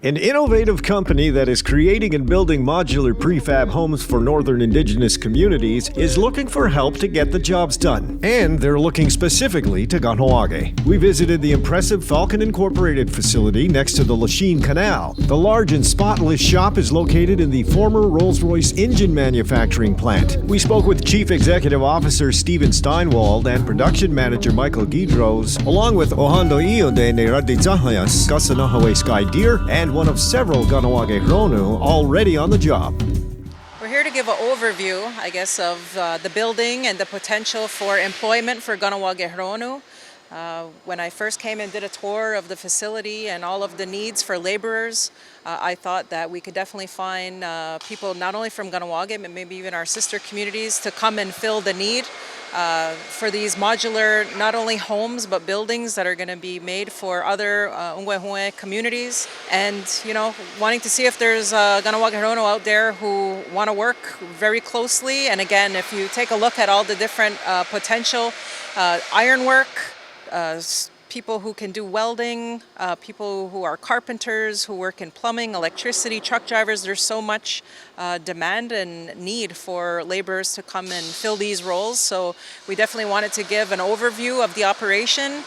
An innovative company that is creating and building modular prefab homes for northern Indigenous communities is looking for help to get the jobs done. And they're looking specifically to Kahnawake. We visited the impressive Falcon Incorporated facility next to the Lachine Canal. The large and spotless shop is located in the former Rolls-Royce engine manufacturing plant. We spoke with Chief Executive Officer Steven Steinwald and Production Manager Michael Guidros, along with Ohando Iode Neradizahayas, Kasanahawe Sky Deer, and one of several Kahnawake Hronu already on the job. We're here to give an overview, I guess, of the building and the potential for employment for Kahnawake Hronu. When I first came and did a tour of the facility and all of the needs for laborers, I thought that we could definitely find people not only from Kahnawake, but maybe even our sister communities to come and fill the need for these modular, not only homes, but buildings that are going to be made for other Ungwehue communities. And, you know, wanting to see if there's Kahnawake Hronu out there who want to work very closely. And again, if you take a look at all the different potential ironwork, people who can do welding, people who are carpenters, who work in plumbing, electricity, truck drivers. There's so much demand and need for laborers to come and fill these roles. So we definitely wanted to give an overview of the operation,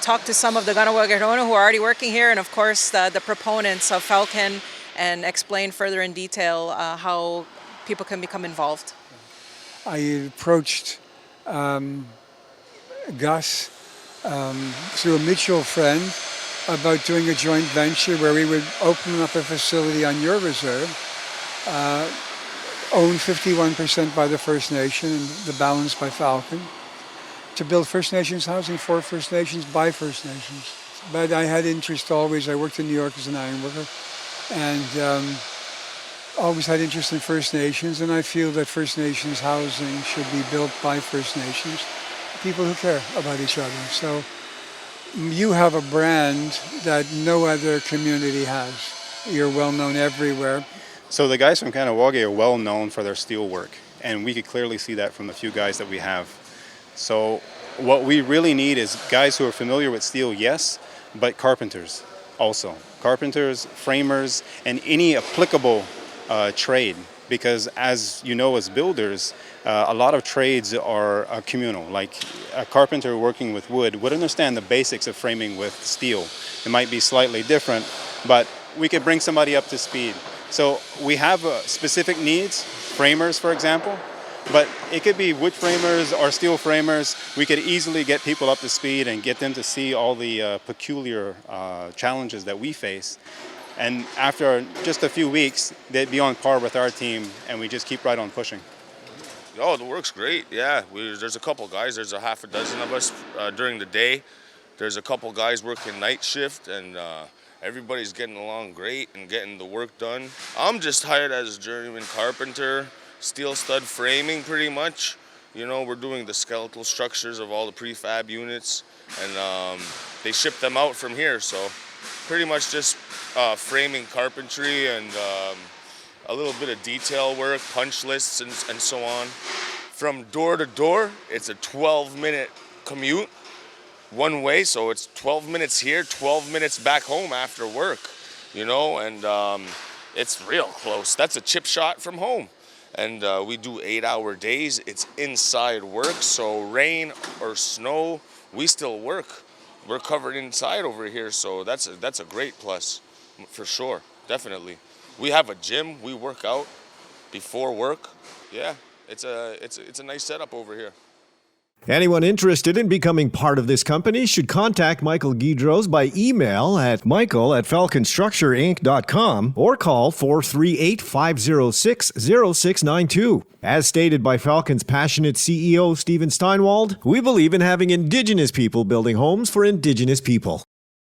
talk to some of the Kahnawake Hronu who are already working here, and of course the proponents of Falcon, and explain further in detail how people can become involved. I approached Gus through a mutual friend about doing a joint venture where we would open up a facility on your reserve, owned 51% by the First Nation and the balance by Falcon, to build First Nations housing for First Nations by First Nations. But I had interest always. I worked in New York as an iron worker and always had interest in First Nations, and I feel that First Nations housing should be built by First Nations, people who care about each other. So you have a brand that no other community has. You're well known everywhere. So the guys from Kahnawake are well known for their steel work, and we could clearly see that from the few guys that we have. So what we really need is guys who are familiar with steel, yes, but carpenters also. Carpenters, framers, and any applicable trade. Because as you know, as builders, a lot of trades are communal. Like a carpenter working with wood would understand the basics of framing with steel. It might be slightly different, but we could bring somebody up to speed. So we have specific needs, framers, for example, but it could be wood framers or steel framers. We could easily get people up to speed and get them to see all the peculiar challenges that we face. And after just a few weeks, they'd be on par with our team, and we just keep right on pushing. Oh, the work's great, yeah. There's a couple guys, there's a half a dozen of us during the day. There's a couple guys working night shift, and everybody's getting along great and getting the work done. I'm just hired as a journeyman carpenter, steel stud framing pretty much. You know, we're doing the skeletal structures of all the prefab units, and they ship them out from here, so pretty much just framing carpentry and a little bit of detail work, punch lists and so on. From door to door, it's a 12-minute commute one way, so it's 12 minutes here, 12 minutes back home after work, you know, and it's real close. That's a chip shot from home. And we do 8-hour days. It's inside work, so rain or snow, we still work. We're covered inside over here, so that's a great plus, for sure, definitely. We have a gym, we work out before work. Yeah, it's a nice setup over here. Anyone interested in becoming part of this company should contact Michael Guidros by email at michael@falconstructureinc.com or call 438-506-0692. As stated by Falcon's passionate CEO, Steven Steinwald, we believe in having Indigenous people building homes for Indigenous people.